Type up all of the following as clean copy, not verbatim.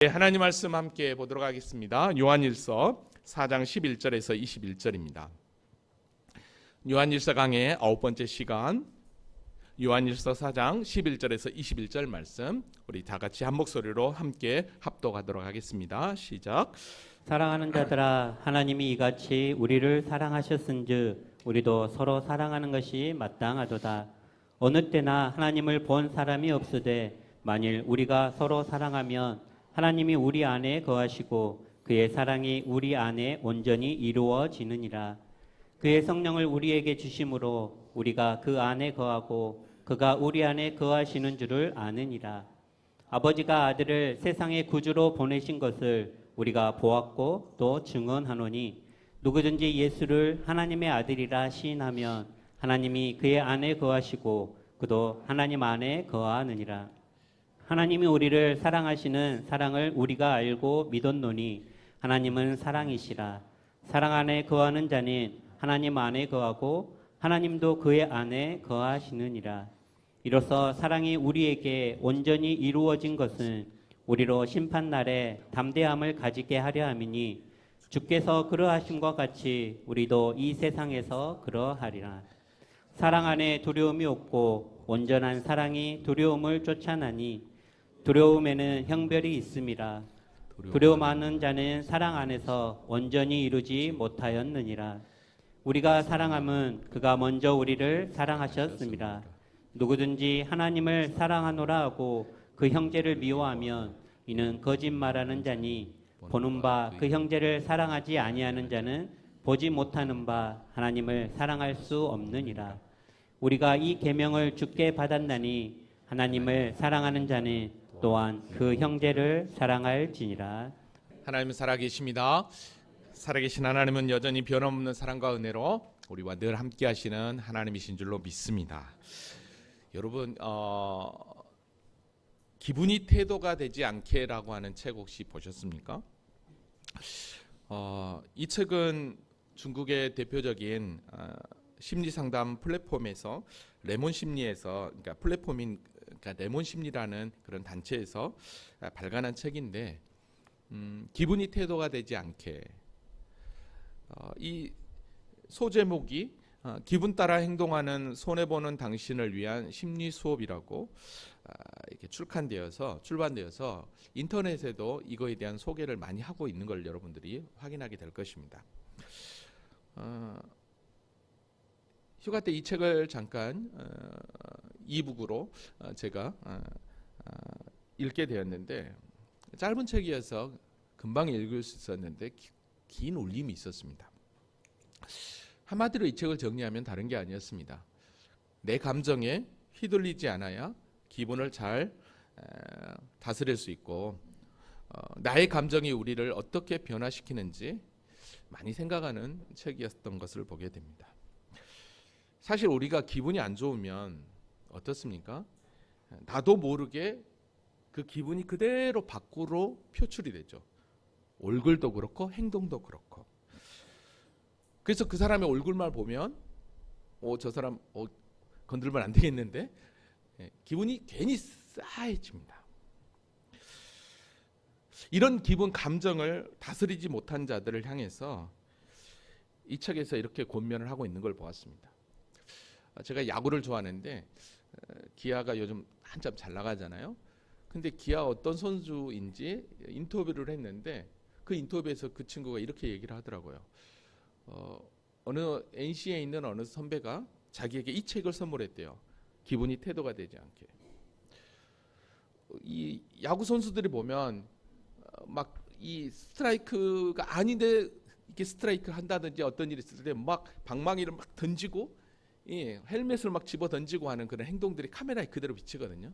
네, 하나님 말씀 함께 보도록 하겠습니다. 요한일서 4장 11절에서 21절입니다. 요한일서 강의 9번째 시간, 요한일서 4장 11절에서 21절 말씀, 우리 다 같이 한 목소리로 함께 합독하도록 하겠습니다. 시작. 사랑하는 자들아, 하나님이 이같이 우리를 사랑하셨은즉 우리도 서로 사랑하는 것이 마땅하도다. 어느 때나 하나님을 본 사람이 없으되 만일 우리가 서로 사랑하면 하나님이 우리 안에 거하시고 그의 사랑이 우리 안에 온전히 이루어지느니라. 그의 성령을 우리에게 주심으로 우리가 그 안에 거하고 그가 우리 안에 거하시는 줄을 아느니라. 아버지가 아들을 세상의 구주로 보내신 것을 우리가 보았고 또 증언하노니 누구든지 예수를 하나님의 아들이라 시인하면 하나님이 그의 안에 거하시고 그도 하나님 안에 거하느니라. 하나님이 우리를 사랑하시는 사랑을 우리가 알고 믿었노니 하나님은 사랑이시라. 사랑 안에 거하는 자는 하나님 안에 거하고 하나님도 그의 안에 거하시느니라. 이로써 사랑이 우리에게 온전히 이루어진 것은 우리로 심판날에 담대함을 가지게 하려 함이니 주께서 그러하심과 같이 우리도 이 세상에서 그러하리라. 사랑 안에 두려움이 없고 온전한 사랑이 두려움을 쫓아나니 두려움에는 형별이 있음이라. 두려움하는 자는 사랑 안에서 온전히 이루지 못하였느니라. 우리가 사랑함은 그가 먼저 우리를 사랑하셨습니다. 누구든지 하나님을 사랑하노라 하고 그 형제를 미워하면 이는 거짓말하는 자니 보는 바 그 형제를 사랑하지 아니하는 자는 보지 못하는 바 하나님을 사랑할 수 없느니라. 우리가 이 계명을 주께 받았나니 하나님을 사랑하는 자는 또한 그 형제를 사랑할지니라. 하나님은 살아계십니다. 살아계신 하나님은 여전히 변함없는 사랑과 은혜로 우리와 늘 함께 하시는 하나님이신 줄로 믿습니다. 여러분, 기분이 태도가 되지 않게라고 하는 책 혹시 보셨습니까? 이 책은 중국의 대표적인 심리상담 플랫폼에서 레몬 심리에서, 그러니까 플랫폼인 그러니까 레몬 심리라는 그런 단체에서 발간한 책인데, 기분이 태도가 되지 않게, 이 소제목이 기분 따라 행동하는 손해보는 당신을 위한 심리 수업이라고 이렇게 출판되어서 인터넷에도 이거에 대한 소개를 많이 하고 있는 걸 여러분들이 확인하게 될 것입니다. 휴가 때 이 책을 잠깐 이북으로 제가 읽게 되었는데, 짧은 책이어서 금방 읽을 수 있었는데 긴 울림이 있었습니다. 한마디로 이 책을 정리하면 다른 게 아니었습니다. 내 감정에 휘둘리지 않아야 기분을 잘 다스릴 수 있고, 나의 감정이 우리를 어떻게 변화시키는지 많이 생각하는 책이었던 것을 보게 됩니다. 사실 우리가 기분이 안 좋으면 어떻습니까? 나도 모르게 그 기분이 그대로 밖으로 표출이 되죠. 얼굴도 그렇고 행동도 그렇고. 그래서 그 사람의 얼굴만 보면 저 사람 건들면 안 되겠는데, 기분이 괜히 싸해집니다. 이런 기분 감정을 다스리지 못한 자들을 향해서 이 책에서 이렇게 권면을 하고 있는 걸 보았습니다. 제가 야구를 좋아하는데 기아가 요즘 한참 잘 나가잖아요. 근데 기아 어떤 선수인지 인터뷰를 했는데, 그 인터뷰에서 그 친구가 이렇게 얘기를 하더라고요. 어느 NC에 있는 어느 선배가 자기에게 이 책을 선물했대요. 기분이 태도가 되지 않게. 이 야구 선수들이 보면 막 이 스트라이크가 아닌데 이렇게 스트라이크 한다든지 어떤 일이 있을 때 막 방망이를 막 던지고, 헬멧을 막 집어 던지고 하는 그런 행동들이 카메라에 그대로 비치거든요.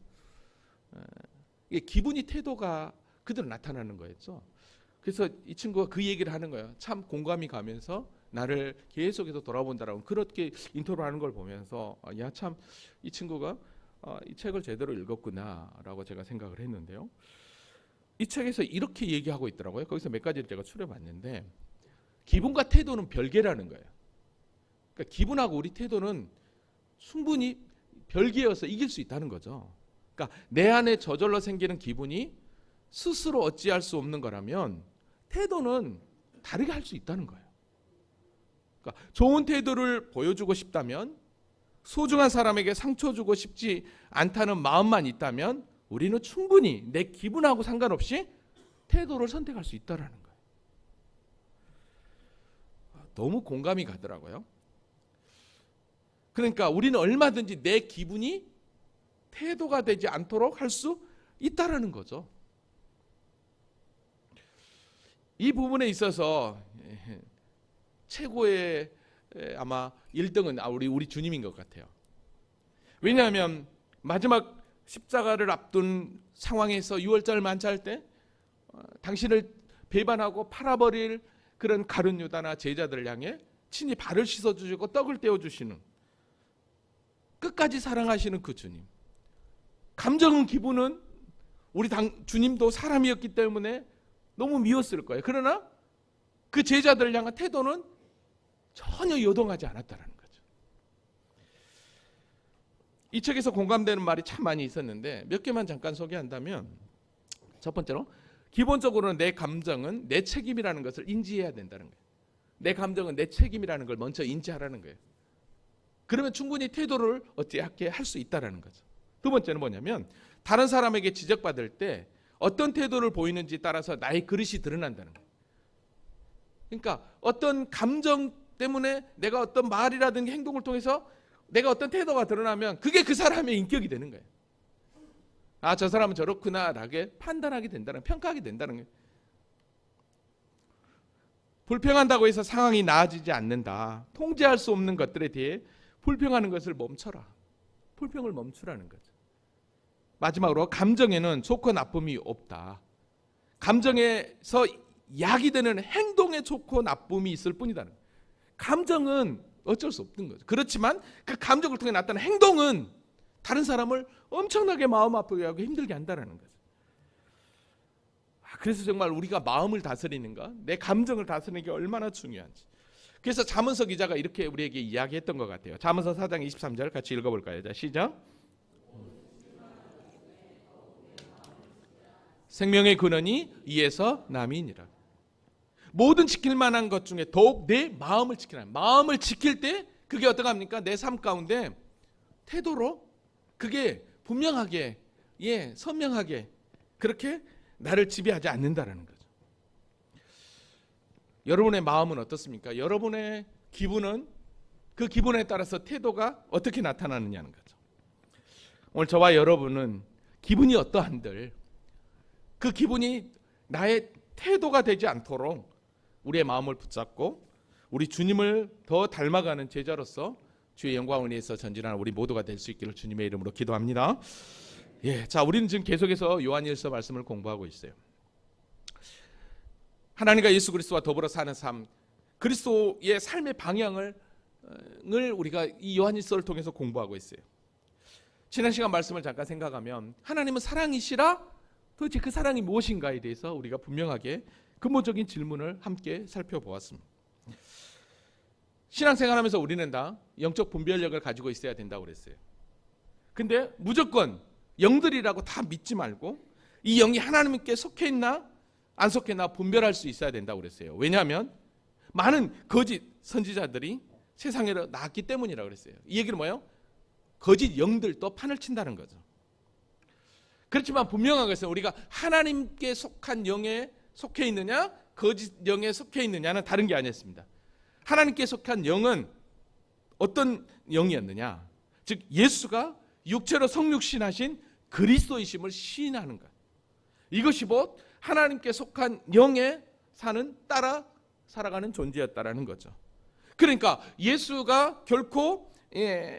이게 기분이 태도가 그대로 나타나는 거였죠. 그래서 이 친구가 그 얘기를 하는 거예요. 참 공감이 가면서 나를 계속해서 돌아본다라고 그렇게 인터뷰하는 걸 보면서 야, 참 이 친구가 이 책을 제대로 읽었구나라고 제가 생각을 했는데요. 이 책에서 이렇게 얘기하고 있더라고요. 거기서 몇 가지를 제가 추려봤는데, 기분과 태도는 별개라는 거예요. 그러니까 기분하고 우리 태도는 충분히 별개여서 이길 수 있다는 거죠. 그러니까 내 안에 저절로 생기는 기분이 스스로 어찌할 수 없는 거라면 태도는 다르게 할 수 있다는 거예요. 그러니까 좋은 태도를 보여주고 싶다면, 소중한 사람에게 상처 주고 싶지 않다는 마음만 있다면 우리는 충분히 내 기분하고 상관없이 태도를 선택할 수 있다는 거예요. 너무 공감이 가더라고요. 그러니까 우리는 얼마든지 내 기분이 태도가 되지 않도록 할 수 있다는 거죠. 이 부분에 있어서 최고의 아마 1등은 우리 주님인 것 같아요. 왜냐하면 마지막 십자가를 앞둔 상황에서 6월절 만찬할 때 당신을 배반하고 팔아버릴 그런 가룟 유다나 제자들을 향해 친히 발을 씻어주시고 떡을 떼어주시는, 끝까지 사랑하시는 그 주님. 감정은, 기분은 우리 주님도 사람이었기 때문에 너무 미웠을 거예요. 그러나 그 제자들을 향한 태도는 전혀 요동하지 않았다는 거죠. 이 책에서 공감되는 말이 참 많이 있었는데 몇 개만 잠깐 소개한다면, 첫 번째로 기본적으로는 내 감정은 내 책임이라는 것을 인지해야 된다는 거예요. 내 감정은 내 책임이라는 걸 먼저 인지하라는 거예요. 그러면 충분히 태도를 어찌하게 할 수 있다는 거죠. 두 번째는 뭐냐면, 다른 사람에게 지적받을 때 어떤 태도를 보이는지 따라서 나의 그릇이 드러난다는 거예요. 그러니까 어떤 감정 때문에 내가 어떤 말이라든지 행동을 통해서 내가 어떤 태도가 드러나면 그게 그 사람의 인격이 되는 거예요. 아, 저 사람은 저렇구나 라게 판단하게 된다는, 평가하게 된다는 거예요. 불평한다고 해서 상황이 나아지지 않는다. 통제할 수 없는 것들에 대해 불평하는 것을 멈춰라. 불평을 멈추라는 거죠. 마지막으로 감정에는 좋고 나쁨이 없다. 감정에서 약이 되는 행동에 좋고 나쁨이 있을 뿐이다. 감정은 어쩔 수 없는 거죠. 그렇지만 그 감정을 통해 나타나는 행동은 다른 사람을 엄청나게 마음 아프게 하고 힘들게 한다는 거죠. 그래서 정말 우리가 마음을 다스리는가, 내 감정을 다스리는 게 얼마나 중요한지. 그래서 잠언서 기자가 이렇게 우리에게 이야기했던 것 같아요. 잠언서 4장 23절 같이 읽어볼까요? 자, 시작. 생명의 근원이 이에서 남이니라. 모든 지킬 만한 것 중에 더욱 내 마음을 지키라. 마음을 지킬 때 그게 어떡합니까? 내 삶 가운데 태도로 그게 분명하게, 선명하게 그렇게 나를 지배하지 않는다라는 거죠. 여러분의 마음은 어떻습니까? 여러분의 기분은 그 기분에 따라서 태도가 어떻게 나타나느냐는 거죠. 오늘 저와 여러분은 기분이 어떠한들 그 기분이 나의 태도가 되지 않도록 우리의 마음을 붙잡고 우리 주님을 더 닮아가는 제자로서 주의 영광을 위해서 전진하는 우리 모두가 될 수 있기를 주님의 이름으로 기도합니다. 자, 우리는 지금 계속해서 요한일서 말씀을 공부하고 있어요. 하나님과 예수 그리스도와 더불어 사는 삶, 그리스도의 삶의 방향을 우리가 이 요한일서를 통해서 공부하고 있어요. 지난 시간 말씀을 잠깐 생각하면 하나님은 사랑이시라, 도대체 그 사랑이 무엇인가에 대해서 우리가 분명하게 근본적인 질문을 함께 살펴보았습니다. 신앙생활하면서 우리는 다 영적 분별력을 가지고 있어야 된다고 그랬어요. 근데 무조건 영들이라고 다 믿지 말고 이 영이 하나님께 속해 있나 안 속해 있나 분별할 수 있어야 된다고 그랬어요. 왜냐하면 많은 거짓 선지자들이 세상에 나왔기 때문이라고 그랬어요. 이 얘기는 뭐예요? 거짓 영들도 판을 친다는 거죠. 그렇지만 분명한 것은 우리가 하나님께 속한 영에 속해 있느냐 거짓 영에 속해 있느냐는 다른 게 아니었습니다. 하나님께 속한 영은 어떤 영이었느냐, 즉 예수가 육체로 성육신하신 그리스도이심을 시인하는 것, 이것이 곧 하나님께 속한 영에 사는, 따라 살아가는 존재였다라는 거죠. 그러니까 예수가 결코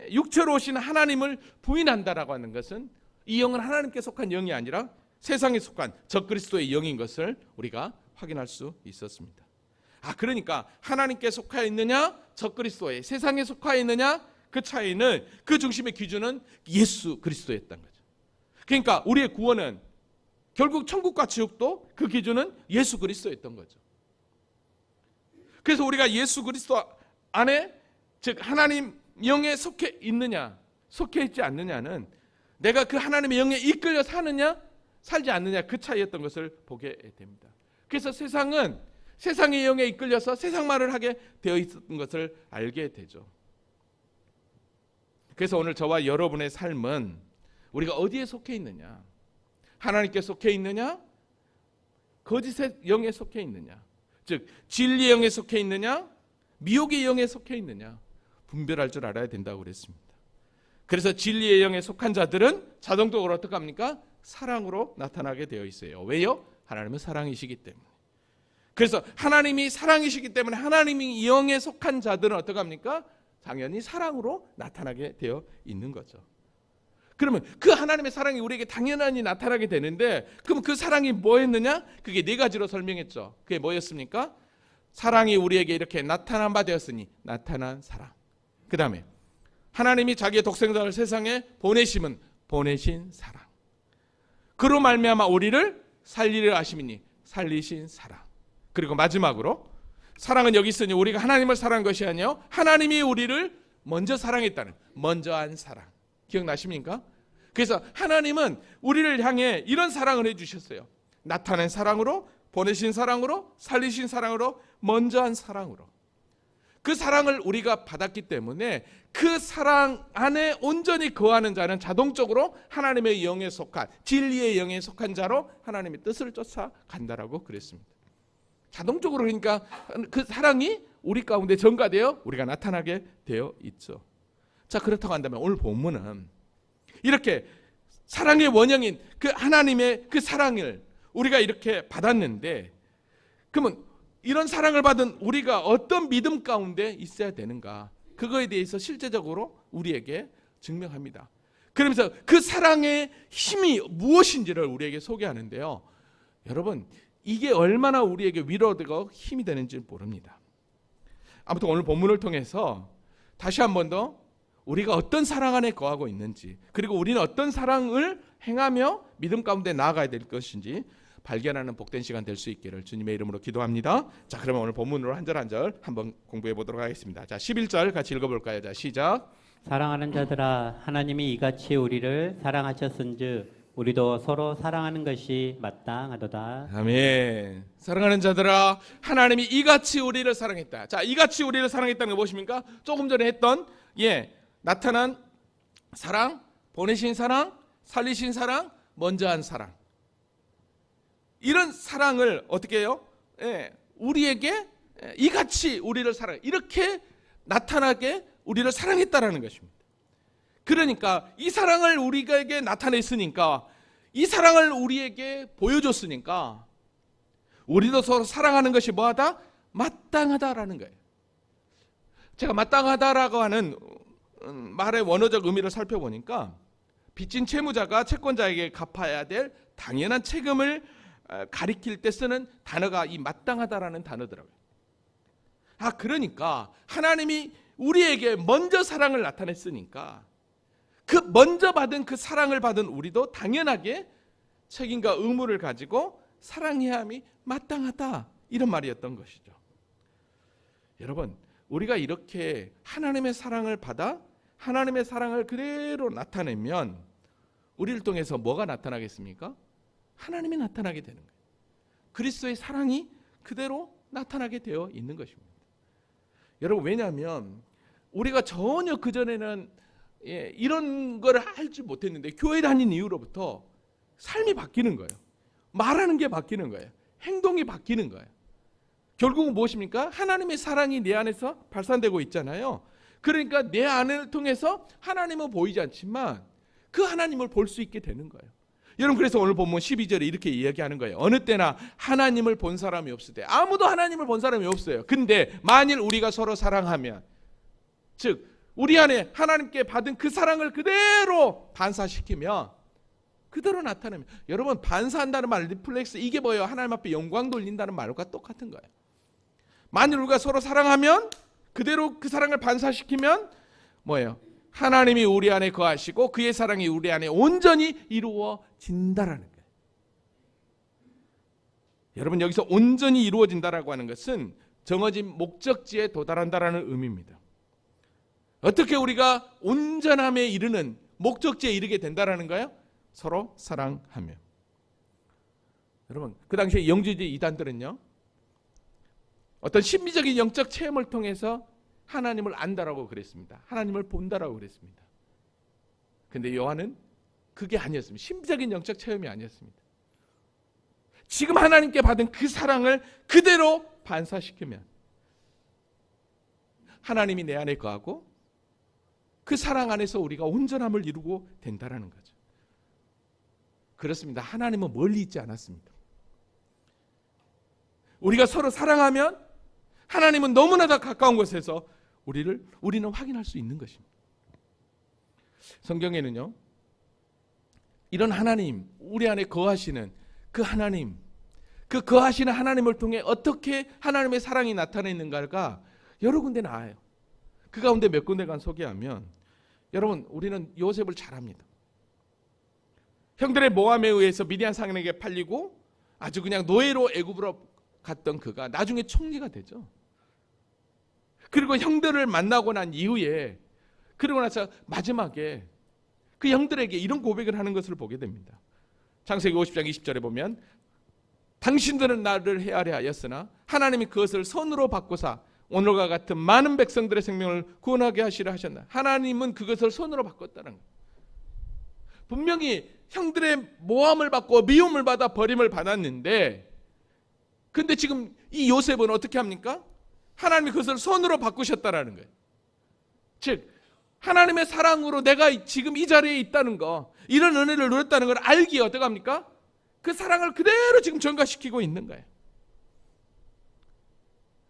육체로 오신 하나님을 부인한다라고 하는 것은 이 영은 하나님께 속한 영이 아니라 세상에 속한 적그리스도의 영인 것을 우리가 확인할 수 있었습니다. 그러니까 하나님께 속하여 있느냐 적그리스도에, 세상에 속하여 있느냐, 그 차이는, 그 중심의 기준은 예수 그리스도였던 거죠. 그러니까 우리의 구원은 결국 천국과 지옥도 그 기준은 예수 그리스도였던 거죠. 그래서 우리가 예수 그리스도 안에, 즉 하나님 영에 속해 있느냐 속해 있지 않느냐는 내가 그 하나님의 영에 이끌려 사느냐 살지 않느냐, 그 차이였던 것을 보게 됩니다. 그래서 세상은 세상의 영에 이끌려서 세상 말을 하게 되어 있었던 것을 알게 되죠. 그래서 오늘 저와 여러분의 삶은 우리가 어디에 속해 있느냐, 하나님께 속해 있느냐, 거짓의 영에 속해 있느냐, 즉 진리의 영에 속해 있느냐, 미혹의 영에 속해 있느냐, 분별할 줄 알아야 된다고 그랬습니다. 그래서 진리의 영에 속한 자들은 자동적으로 어떻게 합니까? 사랑으로 나타나게 되어 있어요. 왜요? 하나님은 사랑이시기 때문에. 그래서 하나님이 사랑이시기 때문에 하나님이 영에 속한 자들은 어떻게 합니까? 당연히 사랑으로 나타나게 되어 있는 거죠. 그러면 그 하나님의 사랑이 우리에게 당연히 나타나게 되는데, 그럼 그 사랑이 뭐였느냐? 그게 네 가지로 설명했죠. 그게 뭐였습니까? 사랑이 우리에게 이렇게 나타난 바 되었으니, 나타난 사랑. 그 다음에 하나님이 자기의 독생자를 세상에 보내심은 보내신 사랑. 그로 말미암아 우리를 살리려 하심이니 살리신 사랑. 그리고 마지막으로 사랑은 여기 있으니 우리가 하나님을 사랑한 것이 아니요 하나님이 우리를 먼저 사랑했다는 먼저한 사랑. 기억나십니까? 그래서 하나님은 우리를 향해 이런 사랑을 해주셨어요. 나타낸 사랑으로, 보내신 사랑으로, 살리신 사랑으로, 먼저한 사랑으로. 그 사랑을 우리가 받았기 때문에 그 사랑 안에 온전히 거하는 자는 자동적으로 하나님의 영에 속한, 진리의 영에 속한 자로 하나님의 뜻을 쫓아간다라고 그랬습니다. 자동적으로, 그러니까 그 사랑이 우리 가운데 전가되어 우리가 나타나게 되어 있죠. 자, 그렇다고 한다면 오늘 본문은 이렇게 사랑의 원형인 그 하나님의 그 사랑을 우리가 이렇게 받았는데, 그러면 이런 사랑을 받은 우리가 어떤 믿음 가운데 있어야 되는가, 그거에 대해서 실제적으로 우리에게 증명합니다. 그러면서 그 사랑의 힘이 무엇인지를 우리에게 소개하는데요. 여러분, 이게 얼마나 우리에게 위로되고 힘이 되는지 모릅니다. 아무튼 오늘 본문을 통해서 다시 한 번 더 우리가 어떤 사랑 안에 거하고 있는지, 그리고 우리는 어떤 사랑을 행하며 믿음 가운데 나아가야 될 것인지 발견하는 복된 시간 될 수 있기를 주님의 이름으로 기도합니다. 자, 그러면 오늘 본문으로 한 절 한 절 한번 공부해 보도록 하겠습니다. 자, 11절 같이 읽어볼까요? 자, 시작. 사랑하는 자들아, 하나님이 이같이 우리를 사랑하셨은즉 우리도 서로 사랑하는 것이 마땅하도다. 아멘. 사랑하는 자들아, 하나님이 이같이 우리를 사랑했다. 자, 이같이 우리를 사랑했다는 거 무엇입니까? 조금 전에 했던 나타난 사랑, 보내신 사랑, 살리신 사랑, 먼저 한 사랑. 이런 사랑을 어떻게 해요? 우리에게 이같이 우리를 사랑, 이렇게 나타나게 우리를 사랑했다라는 것입니다. 그러니까 이 사랑을 우리에게 나타냈으니까, 이 사랑을 우리에게 보여줬으니까 우리도 서로 사랑하는 것이 뭐하다? 마땅하다라는 거예요. 제가 마땅하다라고 하는 말의 원어적 의미를 살펴보니까 빚진 채무자가 채권자에게 갚아야 될 당연한 책임을 가리킬 때 쓰는 단어가 이 마땅하다라는 단어더라고요. 그러니까 하나님이 우리에게 먼저 사랑을 나타냈으니까 그 먼저 받은 그 사랑을 받은 우리도 당연하게 책임과 의무를 가지고 사랑해야 함이 마땅하다, 이런 말이었던 것이죠. 여러분, 우리가 이렇게 하나님의 사랑을 받아 하나님의 사랑을 그대로 나타내면 우리를 통해서 뭐가 나타나겠습니까? 하나님이 나타나게 되는 거예요. 그리스도의 사랑이 그대로 나타나게 되어 있는 것입니다. 여러분, 왜냐하면 우리가 전혀 그전에는 이런 걸 알지 못했는데 교회 다닌 이후로부터 삶이 바뀌는 거예요. 말하는 게 바뀌는 거예요. 행동이 바뀌는 거예요. 결국은 무엇입니까? 하나님의 사랑이 내 안에서 발산되고 있잖아요. 그러니까 내 안을 통해서 하나님은 보이지 않지만 그 하나님을 볼 수 있게 되는 거예요. 여러분, 그래서 오늘 본문 12절에 이렇게 이야기하는 거예요. 어느 때나 하나님을 본 사람이 없을 때, 아무도 하나님을 본 사람이 없어요. 근데 만일 우리가 서로 사랑하면, 즉 우리 안에 하나님께 받은 그 사랑을 그대로 반사시키면, 그대로 나타내면, 여러분, 반사한다는 말, 리플렉스, 이게 뭐예요? 하나님 앞에 영광 돌린다는 말과 똑같은 거예요. 만일 우리가 서로 사랑하면, 그대로 그 사랑을 반사시키면 뭐예요? 하나님이 우리 안에 거하시고 그의 사랑이 우리 안에 온전히 이루어진다라는 거예요. 여러분, 여기서 온전히 이루어진다라고 하는 것은 정해진 목적지에 도달한다라는 의미입니다. 어떻게 우리가 온전함에 이르는 목적지에 이르게 된다라는 거예요? 서로 사랑하며. 여러분, 그 당시에 영주주의 이단들은요, 어떤 신비적인 영적 체험을 통해서 하나님을 안다라고 그랬습니다. 하나님을 본다라고 그랬습니다. 근데 요한은 그게 아니었습니다. 신비적인 영적 체험이 아니었습니다. 지금 하나님께 받은 그 사랑을 그대로 반사시키면 하나님이 내 안에 거하고 그 사랑 안에서 우리가 온전함을 이루고 된다라는 거죠. 그렇습니다. 하나님은 멀리 있지 않았습니다. 우리가 서로 사랑하면 하나님은 너무나 더 가까운 곳에서 우리는 확인할 수 있는 것입니다. 성경에는요, 이런 하나님, 우리 안에 거하시는 그 하나님, 그 거하시는 하나님을 통해 어떻게 하나님의 사랑이 나타내는가가 여러 군데 나와요. 그 가운데 몇 군데간 소개하면, 여러분, 우리는 요셉을 잘 압니다. 형들의 모함에 의해서 미디안 상인에게 팔리고 아주 그냥 노예로 애굽으로 갔던 그가 나중에 총리가 되죠. 그리고 형들을 만나고 난 이후에, 그리고 나서 마지막에 그 형들에게 이런 고백을 하는 것을 보게 됩니다. 창세기 50장 20절에 보면, 당신들은 나를 헤아려 하였으나 하나님이 그것을 선으로 바꾸사 오늘과 같은 많은 백성들의 생명을 구원하게 하시려 하셨나. 하나님은 그것을 선으로 바꿨다는 거예요. 분명히 형들의 모함을 받고 미움을 받아 버림을 받았는데, 근데 지금 이 요셉은 어떻게 합니까? 하나님이 그것을 선으로 바꾸셨다라는 거예요. 즉 하나님의 사랑으로 내가 지금 이 자리에 있다는 거, 이런 은혜를 누렸다는 걸 알기에 어떻게 합니까? 그 사랑을 그대로 지금 전가시키고 있는 거예요.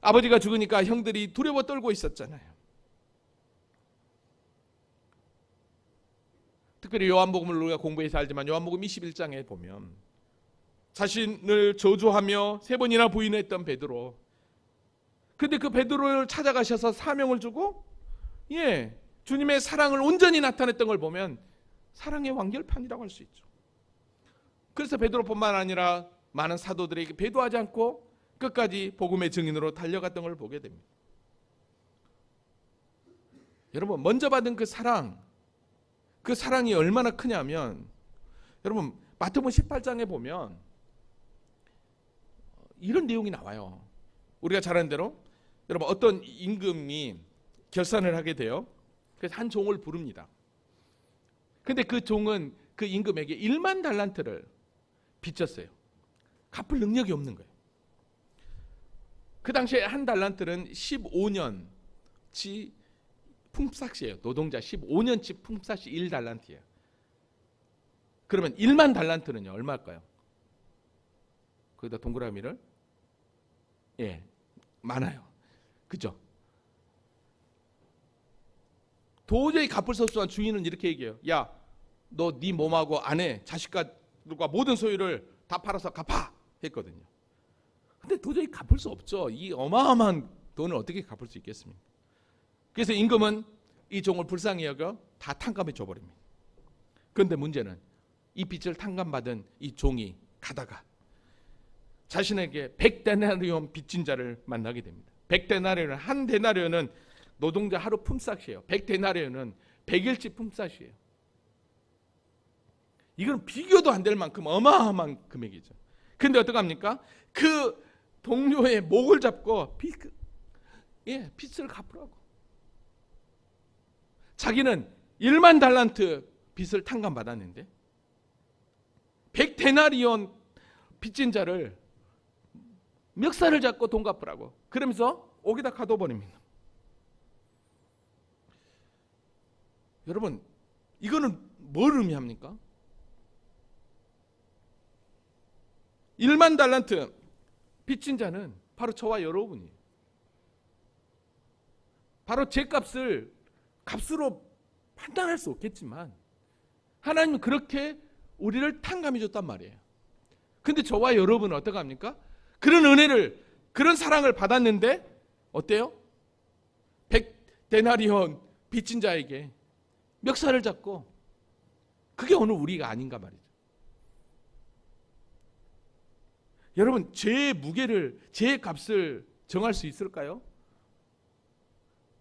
아버지가 죽으니까 형들이 두려워 떨고 있었잖아요. 특별히 요한복음을 우리가 공부해서 알지만 요한복음 21장에 보면 자신을 저주하며 3번이나 부인했던 베드로, 근데 그 베드로를 찾아가셔서 사명을 주고 주님의 사랑을 온전히 나타냈던 걸 보면 사랑의 완결판이라고 할 수 있죠. 그래서 베드로뿐만 아니라 많은 사도들에게 배도하지 않고 끝까지 복음의 증인으로 달려갔던 걸 보게 됩니다. 여러분, 먼저 받은 그 사랑이 얼마나 크냐면, 여러분 마태복음 18장에 보면 이런 내용이 나와요. 우리가 잘 아는 대로 여러분, 어떤 임금이 결산을 하게 돼요. 그래서 한 종을 부릅니다. 근데 그 종은 그 임금에게 1만 달란트를 빚졌어요. 갚을 능력이 없는 거예요. 그 당시에 한 달란트는 15년치 품삯이에요. 노동자 15년치 품삯이 1달란트예요. 그러면 1만 달란트는요, 얼마일까요? 거기다 동그라미를 많아요. 그죠? 도저히 갚을 수 없어한 주인은 이렇게 얘기해요. 야, 너 네 몸하고 아내, 자식과 모든 소유를 다 팔아서 갚아 했거든요. 근데 도저히 갚을 수 없죠. 이 어마어마한 돈을 어떻게 갚을 수 있겠습니까? 그래서 임금은 이 종을 불쌍히 여겨 다 탕감해 줘버립니다. 그런데 문제는 이 빚을 탕감받은 이 종이 가다가 자신에게 100데나리온 빚진 자를 만나게 됩니다. 100데나리온, 한 데나리온은 노동자 하루 품삯이에요. 100데나리온은 100일치 품삯이에요. 이건 비교도 안 될 만큼 어마어마한 금액이죠. 근데 어떡합니까? 그 동료의 목을 잡고 빚을 갚으라고. 자기는 1만 달란트 빚을 탕감받았는데 100데나리온 빚진 자를 멱살을 잡고 돈 갚으라고. 그러면서 옥에다 가둬버립니다. 여러분, 이거는 뭘 의미합니까? 1만 달란트 빚진 자는 바로 저와 여러분이에요. 바로 제 값으로 판단할 수 없겠지만 하나님은 그렇게 우리를 탕감해 줬단 말이에요. 근데 저와 여러분은 어떻게 합니까? 그런 은혜를, 그런 사랑을 받았는데 어때요? 100데나리온 빚진 자에게 멱살을 잡고, 그게 오늘 우리가 아닌가 말이죠. 여러분, 죄의 무게를, 죄의 값을 정할 수 있을까요?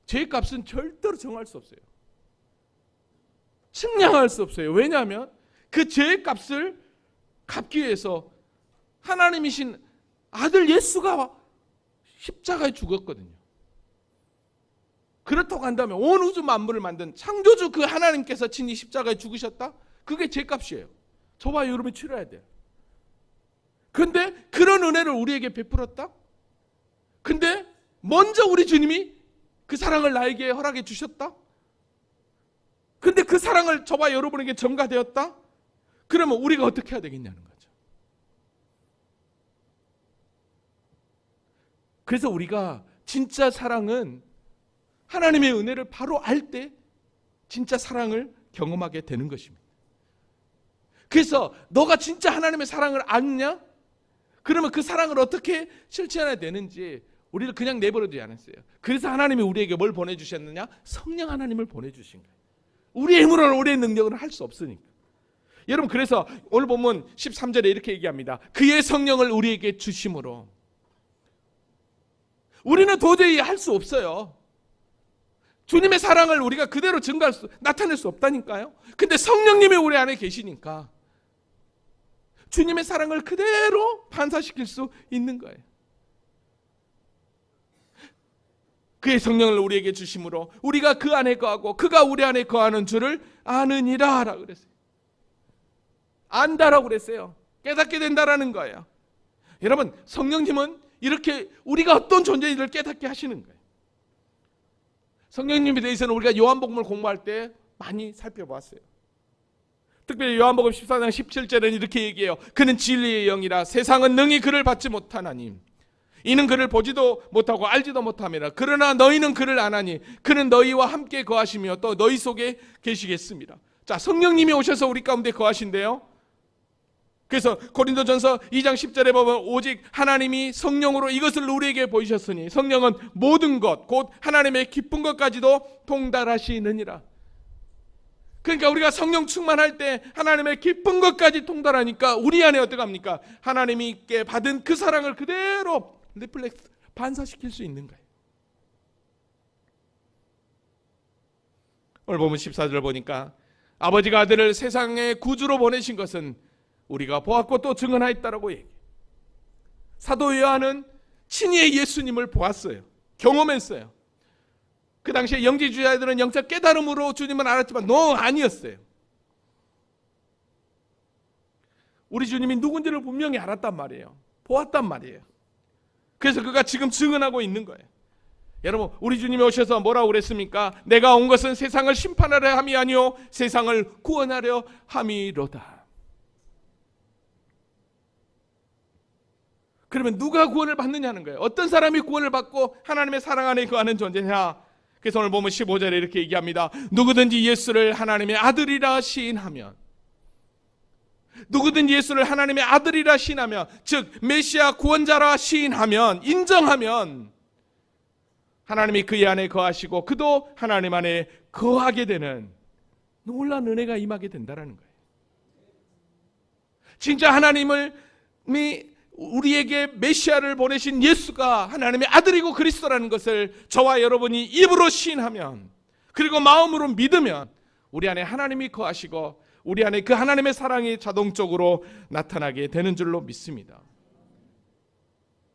죄의 값은 절대로 정할 수 없어요. 측량할 수 없어요. 왜냐하면 그 죄의 값을 갚기 위해서 하나님이신 아들 예수가 십자가에 죽었거든요. 그렇다고 한다면 온 우주 만물을 만든 창조주 그 하나님께서 친히 십자가에 죽으셨다? 그게 죄값이에요. 저와 여러분이 치러야 돼요. 근데 그런 은혜를 우리에게 베풀었다? 근데 먼저 우리 주님이 그 사랑을 나에게 허락해 주셨다? 근데 그 사랑을 저와 여러분에게 전가되었다? 그러면 우리가 어떻게 해야 되겠냐는 거죠. 그래서 우리가 진짜 사랑은 하나님의 은혜를 바로 알 때 진짜 사랑을 경험하게 되는 것입니다. 그래서 너가 진짜 하나님의 사랑을 아느냐? 그러면 그 사랑을 어떻게 실천해야 되는지 우리를 그냥 내버려두지 않았어요. 그래서 하나님이 우리에게 뭘 보내주셨느냐? 성령 하나님을 보내주신 거예요. 우리의 힘으로는 우리의 능력으로는 할 수 없으니까. 여러분, 그래서 오늘 본문 13절에 이렇게 얘기합니다. 그의 성령을 우리에게 주심으로. 우리는 도저히 할 수 없어요. 주님의 사랑을 우리가 그대로 나타낼 수 없다니까요. 근데 성령님이 우리 안에 계시니까 주님의 사랑을 그대로 반사시킬 수 있는 거예요. 그의 성령을 우리에게 주심으로 우리가 그 안에 거하고 그가 우리 안에 거하는 줄을 아느니라 라고 그랬어요. 안다라고 그랬어요. 깨닫게 된다라는 거예요. 여러분, 성령님은 이렇게 우리가 어떤 존재인지를 깨닫게 하시는 거예요. 성령님에 대해서는 우리가 요한복음을 공부할 때 많이 살펴봤어요. 특별히 요한복음 14장 17절은 이렇게 얘기해요. 그는 진리의 영이라 세상은 능히 그를 받지 못하나니 이는 그를 보지도 못하고 알지도 못함이라. 그러나 너희는 그를 아나니 그는 너희와 함께 거하시며 또 너희 속에 계시겠습니다. 자, 성령님이 오셔서 우리 가운데 거하신대요. 그래서 고린도전서 2장 10절에 보면 오직 하나님이 성령으로 이것을 우리에게 보이셨으니 성령은 모든 것 곧 하나님의 기쁜 것까지도 통달하시느니라. 그러니까 우리가 성령 충만할 때 하나님의 기쁜 것까지 통달하니까 우리 안에 어떻게 합니까? 하나님께 받은 그 사랑을 그대로 리플렉스 반사시킬 수 있는 거예요. 오늘 보면 14절 보니까 아버지가 아들을 세상의 구주로 보내신 것은 우리가 보았고 또 증언하였다라고 얘기해요. 사도 요한은 친히 예수님을 보았어요. 경험했어요. 그 당시에 영지주의자들은 영적 깨달음으로 주님을 알았지만 아니었어요. 우리 주님이 누군지를 분명히 알았단 말이에요. 보았단 말이에요. 그래서 그가 지금 증언하고 있는 거예요. 여러분, 우리 주님이 오셔서 뭐라고 그랬습니까? 내가 온 것은 세상을 심판하려 함이 아니요 세상을 구원하려 함이로다. 그러면 누가 구원을 받느냐는 거예요. 어떤 사람이 구원을 받고 하나님의 사랑 안에 거하는 존재냐? 그래서 오늘 보면 15절에 이렇게 얘기합니다. 누구든지 예수를 하나님의 아들이라 시인하면, 누구든지 예수를 하나님의 아들이라 시인하면, 즉 메시아 구원자라 시인하면, 인정하면 하나님이 그의 안에 거하시고 그도 하나님 안에 거하게 되는 놀라운 은혜가 임하게 된다는 거예요. 진짜 하나님이 우리에게 메시아를 보내신 예수가 하나님의 아들이고 그리스도라는 것을 저와 여러분이 입으로 시인하면, 그리고 마음으로 믿으면 우리 안에 하나님이 거하시고 우리 안에 그 하나님의 사랑이 자동적으로 나타나게 되는 줄로 믿습니다.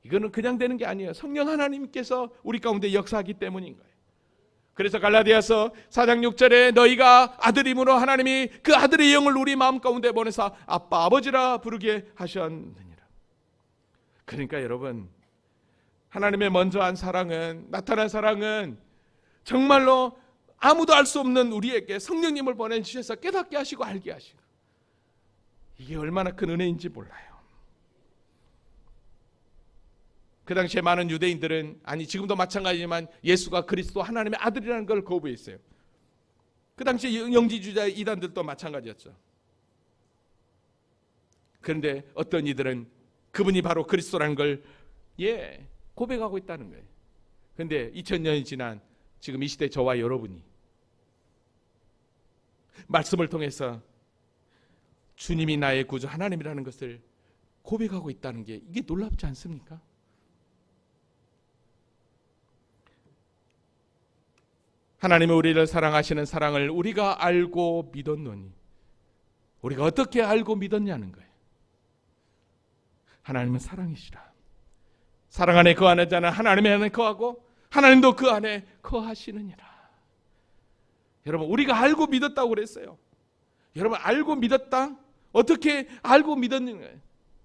이거는 그냥 되는 게 아니에요. 성령 하나님께서 우리 가운데 역사하기 때문인 거예요. 그래서 갈라디아서 4장 6절에 너희가 아들임으로 하나님이 그 아들의 영을 우리 마음 가운데 보내사 아빠 아버지라 부르게 하셨느니라. 그러니까 여러분, 하나님의 먼저한 사랑은, 나타난 사랑은 정말로 아무도 알 수 없는 우리에게 성령님을 보내주셔서 깨닫게 하시고 알게 하시고, 이게 얼마나 큰 은혜인지 몰라요. 그 당시에 많은 유대인들은, 아니 지금도 마찬가지지만 예수가 그리스도 하나님의 아들이라는 걸 거부했어요. 그 당시에 영지주의자 이단들도 마찬가지였죠. 그런데 어떤 이들은 그분이 바로 그리스도라는 걸 고백하고 있다는 거예요. 그런데 2000년이 지난 지금 이 시대 저와 여러분이 말씀을 통해서 주님이 나의 구주 하나님이라는 것을 고백하고 있다는 게, 이게 놀랍지 않습니까? 하나님이 우리를 사랑하시는 사랑을 우리가 알고 믿었노니, 우리가 어떻게 알고 믿었냐는 거예요. 하나님은 사랑이시라. 사랑 안에 거하는 자는 하나님 안에 거하고 하나님도 그 안에 거하시느니라. 여러분, 우리가 알고 믿었다고 그랬어요. 여러분, 알고 믿었다? 어떻게 알고 믿었는가?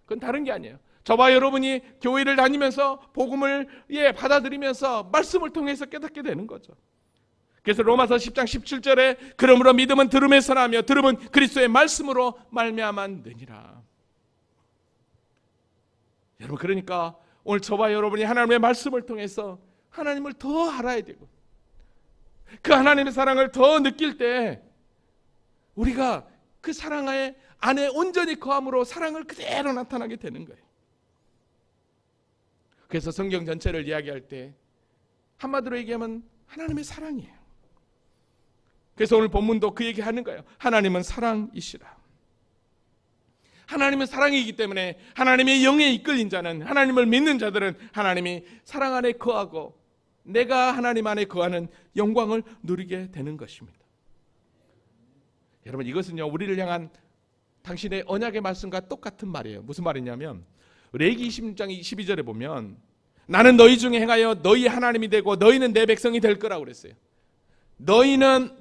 그건 다른 게 아니에요. 저와 여러분이 교회를 다니면서 복음을 받아들이면서 말씀을 통해서 깨닫게 되는 거죠. 그래서 로마서 10장 17절에 그러므로 믿음은 들음에서 나며 들음은 그리스도의 말씀으로 말미암았느니라. 여러분, 그러니까 오늘 저와 여러분이 하나님의 말씀을 통해서 하나님을 더 알아야 되고 그 하나님의 사랑을 더 느낄 때 우리가 그 사랑 안에 온전히 거함으로 사랑을 그대로 나타나게 되는 거예요. 그래서 성경 전체를 이야기할 때 한마디로 얘기하면 하나님의 사랑이에요. 그래서 오늘 본문도 그 얘기하는 거예요. 하나님은 사랑이시라. 하나님은 사랑이기 때문에 하나님의 영에 이끌린 자는, 하나님을 믿는 자들은 하나님이 사랑 안에 거하고 내가 하나님 안에 거하는 영광을 누리게 되는 것입니다. 여러분, 이것은요 우리를 향한 당신의 언약의 말씀과 똑같은 말이에요. 무슨 말이냐면 레위기 26장 22절에 보면 나는 너희 중에 행하여 너희 하나님이 되고 너희는 내 백성이 될 거라고 그랬어요. 너희는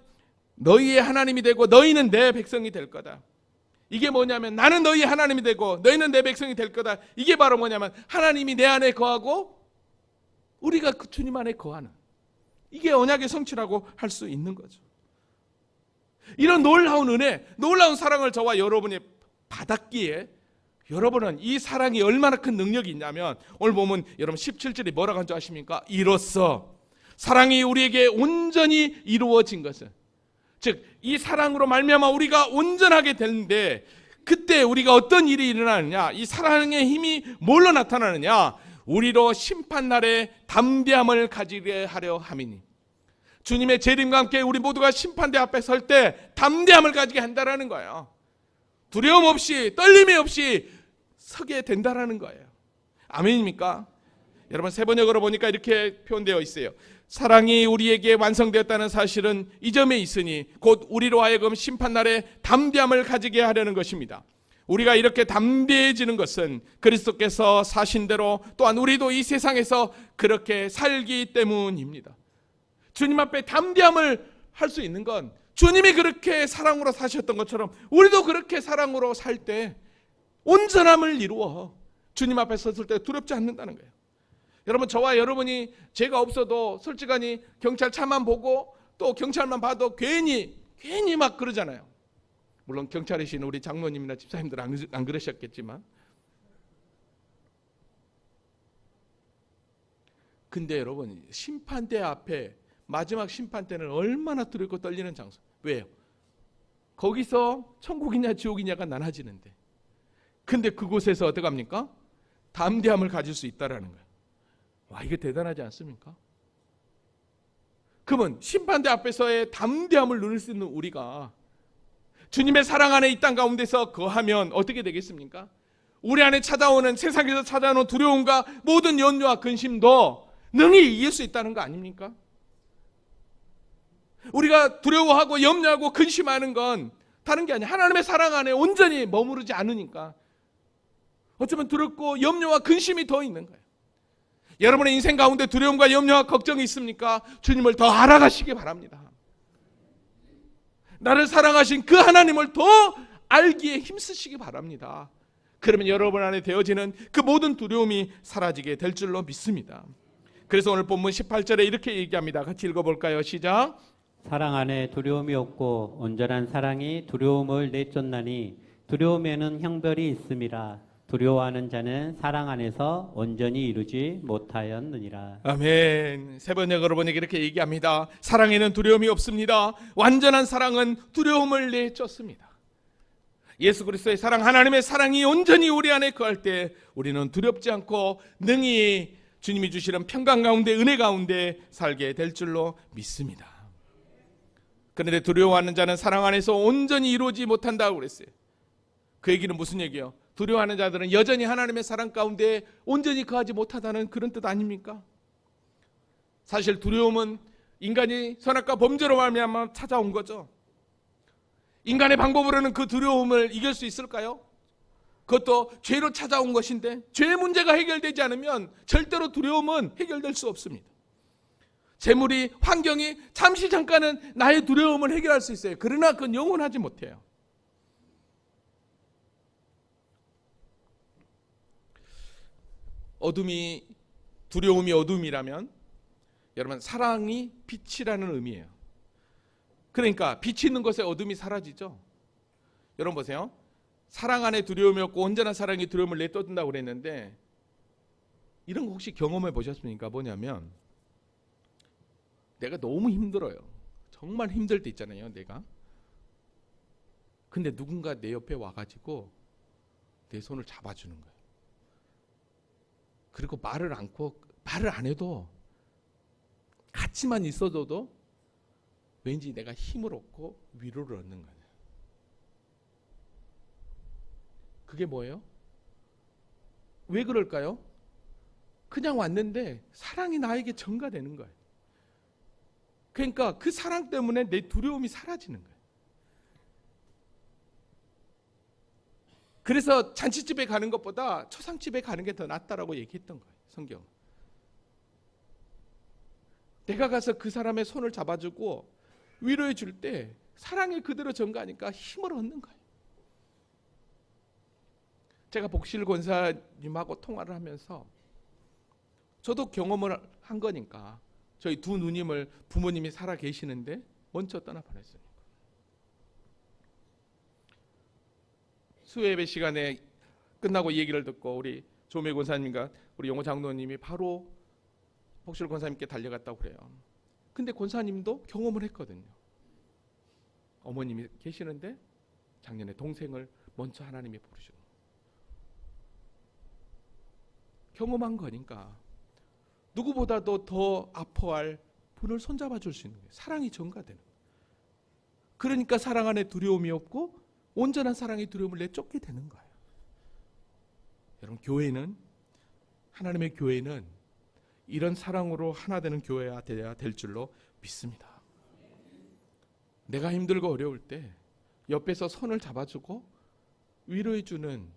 너희의 하나님이 되고 너희는 내 백성이 될 거다. 이게 뭐냐면 나는 너희 하나님이 되고 너희는 내 백성이 될 거다. 이게 바로 뭐냐면 하나님이 내 안에 거하고 우리가 그 주님 안에 거하는, 이게 언약의 성취라고 할 수 있는 거죠. 이런 놀라운 은혜, 놀라운 사랑을 저와 여러분이 받았기에 여러분은 이 사랑이 얼마나 큰 능력이 있냐면 오늘 보면 여러분 17절이 뭐라고 한 줄 아십니까? 이로써 사랑이 우리에게 온전히 이루어진 것은, 즉 이 사랑으로 말미암아 우리가 온전하게 되는데 그때 우리가 어떤 일이 일어나느냐, 이 사랑의 힘이 뭘로 나타나느냐, 우리로 심판날에 담대함을 가지게 하려 함이니, 주님의 재림과 함께 우리 모두가 심판대 앞에 설 때 담대함을 가지게 한다라는 거예요. 두려움 없이 떨림이 없이 서게 된다라는 거예요. 아멘입니까? 여러분, 세 번역으로 보니까 이렇게 표현되어 있어요. 사랑이 우리에게 완성되었다는 사실은 이 점에 있으니 곧 우리로 하여금 심판날에 담대함을 가지게 하려는 것입니다. 우리가 이렇게 담대해지는 것은 그리스도께서 사신 대로 또한 우리도 이 세상에서 그렇게 살기 때문입니다. 주님 앞에 담대함을 할 수 있는 건 주님이 그렇게 사랑으로 사셨던 것처럼 우리도 그렇게 사랑으로 살 때 온전함을 이루어 주님 앞에 섰을 때 두렵지 않는다는 거예요. 여러분, 저와 여러분이 죄가 없어도 솔직하니 경찰차만 보고 또 경찰만 봐도 괜히 막 그러잖아요. 물론 경찰이신 우리 장로님이나 집사님들 안 그러셨겠지만, 근데 여러분, 심판대 앞에 마지막 심판 때는 얼마나 두렵고 떨리는 장소. 왜요? 거기서 천국이냐 지옥이냐가 나눠지는데, 근데 그곳에서 어떻게 합니까? 담대함을 가질 수 있다라는 거예요. 와, 이게 대단하지 않습니까? 그러면 심판대 앞에서의 담대함을 누릴 수 있는 우리가 주님의 사랑 안에 이 땅 가운데서 거하면 어떻게 되겠습니까? 우리 안에 찾아오는, 세상에서 찾아오는 두려움과 모든 염려와 근심도 능히 이길 수 있다는 거 아닙니까? 우리가 두려워하고 염려하고 근심하는 건 다른 게 아니야. 하나님의 사랑 안에 온전히 머무르지 않으니까 어쩌면 두렵고 염려와 근심이 더 있는 거예요. 여러분의 인생 가운데 두려움과 염려와 걱정이 있습니까? 주님을 더 알아가시기 바랍니다. 나를 사랑하신 그 하나님을 더 알기에 힘쓰시기 바랍니다. 그러면 여러분 안에 되어지는 그 모든 두려움이 사라지게 될 줄로 믿습니다. 그래서 오늘 본문 18절에 이렇게 얘기합니다. 같이 읽어볼까요? 시작. 사랑 안에 두려움이 없고 온전한 사랑이 두려움을 내쫓나니 두려움에는 형벌이 있음이라. 두려워하는 자는 사랑 안에서 온전히 이루지 못하였느니라. 아멘. 세 번역으로 보니 이렇게 얘기합니다. 사랑에는 두려움이 없습니다. 완전한 사랑은 두려움을 내쫓습니다. 예수 그리스도의 사랑, 하나님의 사랑이 온전히 우리 안에 거할 때 우리는 두렵지 않고 능히 주님이 주시는 평강 가운데, 은혜 가운데 살게 될 줄로 믿습니다. 그런데 두려워하는 자는 사랑 안에서 온전히 이루지 못한다고 그랬어요. 그 얘기는 무슨 얘기예요? 두려워하는 자들은 여전히 하나님의 사랑 가운데 온전히 거하지 못하다는 그런 뜻 아닙니까? 사실 두려움은 인간이 선악과 범죄로 말미암아 찾아온 거죠. 인간의 방법으로는 그 두려움을 이길 수 있을까요? 그것도 죄로 찾아온 것인데 죄의 문제가 해결되지 않으면 절대로 두려움은 해결될 수 없습니다. 재물이, 환경이 잠시 잠깐은 나의 두려움을 해결할 수 있어요. 그러나 그건 영원하지 못해요. 두려움이 어둠이라면 여러분 사랑이 빛이라는 의미예요. 그러니까 빛이 있는 곳에 어둠이 사라지죠. 여러분 보세요. 사랑 안에 두려움이 없고 온전한 사랑이 두려움을 내쫓는다고 그랬는데 이런 거 혹시 경험해 보셨습니까? 뭐냐면 내가 너무 힘들어요. 정말 힘들 때 있잖아요. 내가. 근데 누군가 내 옆에 와가지고 내 손을 잡아주는 거예요. 그리고 말을 안 해도 같이만 있어줘도 왠지 내가 힘을 얻고 위로를 얻는 거예요. 그게 뭐예요? 왜 그럴까요? 그냥 왔는데 사랑이 나에게 전가되는 거예요. 그러니까 그 사랑 때문에 내 두려움이 사라지는 거예요. 그래서 잔치집에 가는 것보다 초상집에 가는 게 더 낫다라고 얘기했던 거예요. 성경. 내가 가서 그 사람의 손을 잡아주고 위로해 줄 때 사랑이 그대로 전가하니까 힘을 얻는 거예요. 제가 복실 권사님하고 통화를 하면서 저도 경험을 한 거니까 저희 두 누님을 부모님이 살아 계시는데 먼저 떠나보냈어요. 수요예배 시간에 끝나고 이 얘기를 듣고 우리 조매 권사님과 우리 영호 장로님이 바로 복실 권사님께 달려갔다고 그래요. 근데 권사님도 경험을 했거든요. 어머님이 계시는데 작년에 동생을 먼저 하나님이 부르시고 경험한 거니까 누구보다도 더 아파할 분을 손잡아 줄 수 있는 거예요. 사랑이 전가되는 거예요. 그러니까 사랑 안에 두려움이 없고 온전한 사랑의 두려움을 내쫓게 되는 거예요. 여러분 교회는 하나님의 교회는 이런 사랑으로 하나 되는 교회가 되어야 될 줄로 믿습니다. 내가 힘들고 어려울 때 옆에서 손을 잡아주고 위로해주는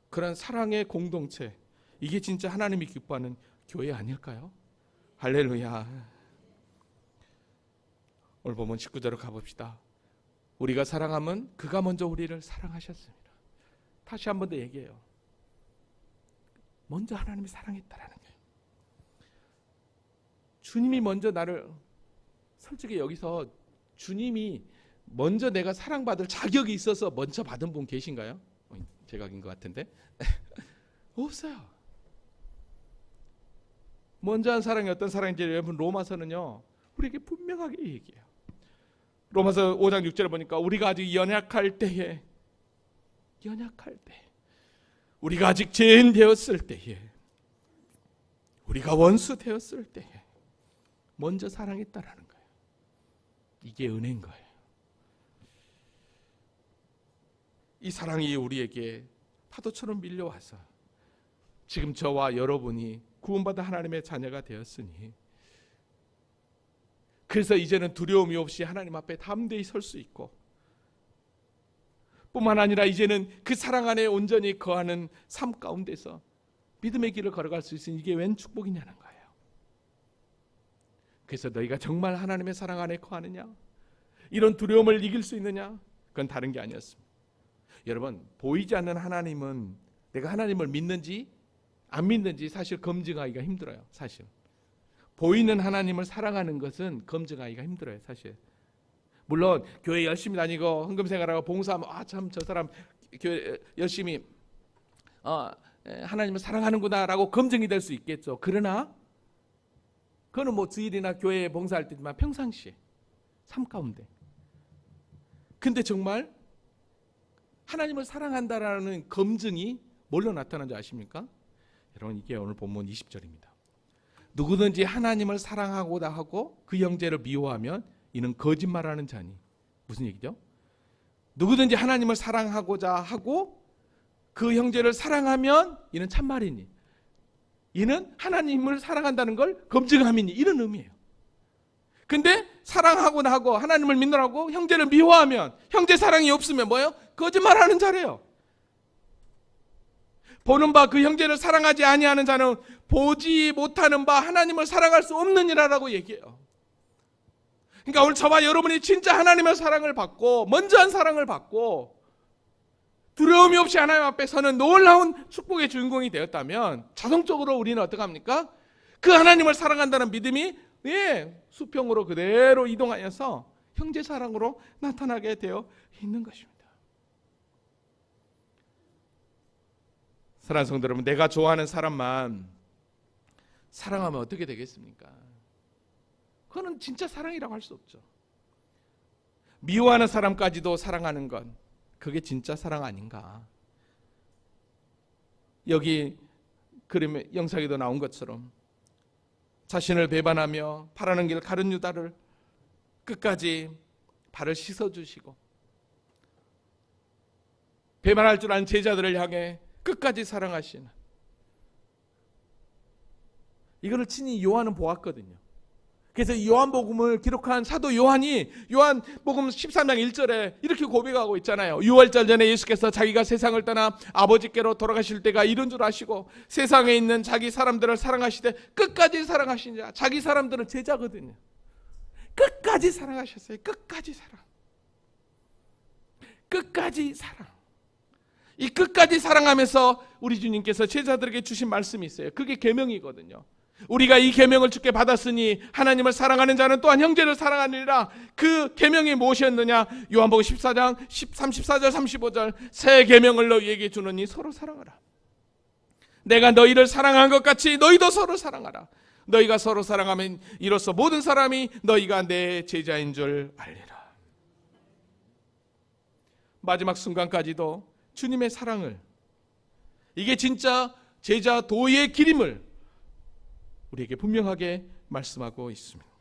그런 사랑의 공동체, 이게 진짜 하나님이 기뻐하는 교회 아닐까요? 할렐루야. 오늘 보면 19절로 가봅시다. 우리가 사랑하면 그가 먼저 우리를 사랑하셨습니다. 다시 한 번 더 얘기해요. 먼저 하나님이 사랑했다라는 거예요. 주님이 먼저 나를, 솔직히 여기서 주님이 먼저 내가 사랑받을 자격이 있어서 먼저 받은 분 계신가요? 제각인 것 같은데. 없어요. 먼저 한 사랑이 어떤 사랑인지 여러분 우리에게 분명하게 얘기해요. 로마서 5장 6절을 보니까 우리가 아직 연약할 때에 우리가 아직 죄인 되었을 때에 우리가 원수 되었을 때에 먼저 사랑했다라는 거예요. 이게 은혜인 거예요. 이 사랑이 우리에게 파도처럼 밀려와서 지금 저와 여러분이 구원받은 하나님의 자녀가 되었으니 그래서 이제는 두려움이 없이 하나님 앞에 담대히 설 수 있고 뿐만 아니라 이제는 그 사랑 안에 온전히 거하는 삶 가운데서 믿음의 길을 걸어갈 수 있으니 이게 웬 축복이냐는 거예요. 그래서 너희가 정말 하나님의 사랑 안에 거하느냐? 이런 두려움을 이길 수 있느냐? 그건 다른 게 아니었습니다. 여러분 보이지 않는 하나님은 내가 하나님을 믿는지 안 믿는지 사실 검증하기가 힘들어요. 사실 보이는 하나님을 사랑하는 것은 검증하기가 힘들어요. 사실 물론 교회 열심히 다니고 헌금 생활하고 봉사하면 참 저 사람 교회 열심히 하나님을 사랑하는구나라고 검증이 될 수 있겠죠. 그러나 그거는 뭐 주일이나 교회에 봉사할 때지만 평상시에 삶 가운데. 근데 정말 하나님을 사랑한다라는 검증이 뭘로 나타나는지 아십니까? 여러분 이게 오늘 본문 20절입니다. 누구든지 하나님을 사랑하고자 하고 그 형제를 미워하면 이는 거짓말하는 자니. 무슨 얘기죠? 누구든지 하나님을 사랑하고자 하고 그 형제를 사랑하면 이는 참말이니. 이는 하나님을 사랑한다는 걸 검증함이니. 이런 의미예요. 근데 사랑하고나 하고 하나님을 믿느라고 형제를 미워하면 형제 사랑이 없으면 뭐예요? 거짓말하는 자래요. 보는 바 그 형제를 사랑하지 아니하는 자는 보지 못하는 바 하나님을 사랑할 수 없느니라라고 얘기해요. 그러니까 오늘 저와 여러분이 진짜 하나님의 사랑을 받고 먼저한 사랑을 받고 두려움이 없이 하나님 앞에 서는 놀라운 축복의 주인공이 되었다면 자동적으로 우리는 어떡합니까? 그 하나님을 사랑한다는 믿음이 수평으로 그대로 이동하여서 형제 사랑으로 나타나게 되어 있는 것입니다. 사랑하는 성도 여러분, 내가 좋아하는 사람만 사랑하면 어떻게 되겠습니까? 그거는 진짜 사랑이라고 할 수 없죠. 미워하는 사람까지도 사랑하는 건 그게 진짜 사랑 아닌가? 여기 그림의 영상에도 나온 것처럼 자신을 배반하며 바라는 길 가른 유다를 끝까지 발을 씻어주시고 배반할 줄 아는 제자들을 향해 끝까지 사랑하시는, 이거를 친히 요한은 보았거든요. 그래서 요한복음을 기록한 사도 요한이 요한복음 13장 1절에 이렇게 고백하고 있잖아요. 6월절 전에 예수께서 자기가 세상을 떠나 아버지께로 돌아가실 때가 이른 줄 아시고 세상에 있는 자기 사람들을 사랑하시되 끝까지 사랑하신 자. 자기 사람들은 제자거든요. 끝까지 사랑하셨어요. 끝까지 사랑. 끝까지 사랑. 이 끝까지 사랑하면서 우리 주님께서 제자들에게 주신 말씀이 있어요. 그게 계명이거든요. 우리가 이 계명을 주께 받았으니 하나님을 사랑하는 자는 또한 형제를 사랑하느니라. 그 계명이 무엇이었느냐? 요한복음 14장 34절 35절 새 계명을 너희에게 주노니 서로 사랑하라. 내가 너희를 사랑한 것 같이 너희도 서로 사랑하라. 너희가 서로 사랑하면 이로써 모든 사람이 너희가 내 제자인 줄 알리라. 마지막 순간까지도 주님의 사랑을, 이게 진짜 제자 도의 길임을 우리에게 분명하게 말씀하고 있습니다.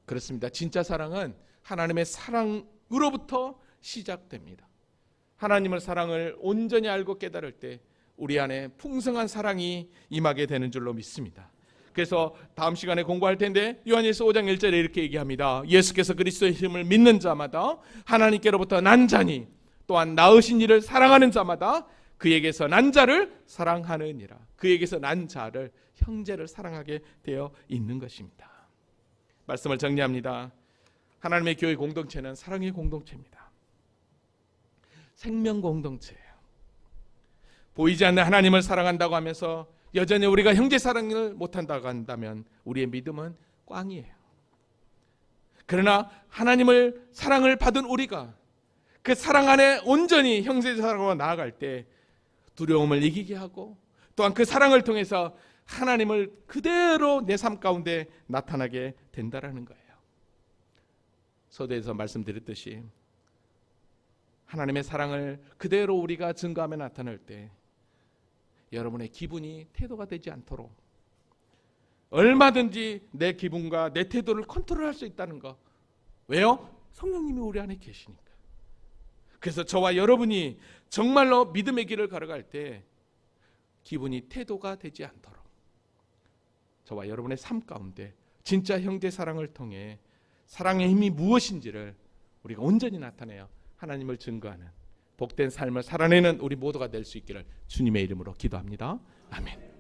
그렇습니다. 진짜 사랑은 하나님의 사랑으로부터 시작됩니다. 하나님의 사랑을 온전히 알고 깨달을 때 우리 안에 풍성한 사랑이 임하게 되는 줄로 믿습니다. 그래서 다음 시간에 공부할 텐데 요한일서 5장 1절에 이렇게 얘기합니다. 예수께서 그리스도의 힘을 믿는 자마다 하나님께로부터 난 자니 또한 낳으신 이를 사랑하는 자마다 그에게서 난 자를 사랑하느니라. 그에게서 난 자를, 형제를 사랑하게 되어 있는 것입니다. 말씀을 정리합니다. 하나님의 교회 공동체는 사랑의 공동체입니다. 생명 공동체예요. 보이지 않는 하나님을 사랑한다고 하면서 여전히 우리가 형제 사랑을 못한다고 한다면 우리의 믿음은 꽝이에요. 그러나 하나님을 사랑을 받은 우리가 그 사랑 안에 온전히 형제 사랑으로 나아갈 때 두려움을 이기게 하고 또한 그 사랑을 통해서 하나님을 그대로 내 삶 가운데 나타나게 된다라는 거예요. 서두에서 말씀드렸듯이 하나님의 사랑을 그대로 우리가 증거하며 나타낼 때 여러분의 기분이 태도가 되지 않도록 얼마든지 내 기분과 내 태도를 컨트롤할 수 있다는 거. 왜요? 성령님이 우리 안에 계시니까. 그래서 저와 여러분이 정말로 믿음의 길을 걸어갈 때 기분이 태도가 되지 않도록 저와 여러분의 삶 가운데 진짜 형제 사랑을 통해 사랑의 힘이 무엇인지를 우리가 온전히 나타내어 하나님을 증거하는 복된 삶을 살아내는 우리 모두가 될 수 있기를 주님의 이름으로 기도합니다. 아멘.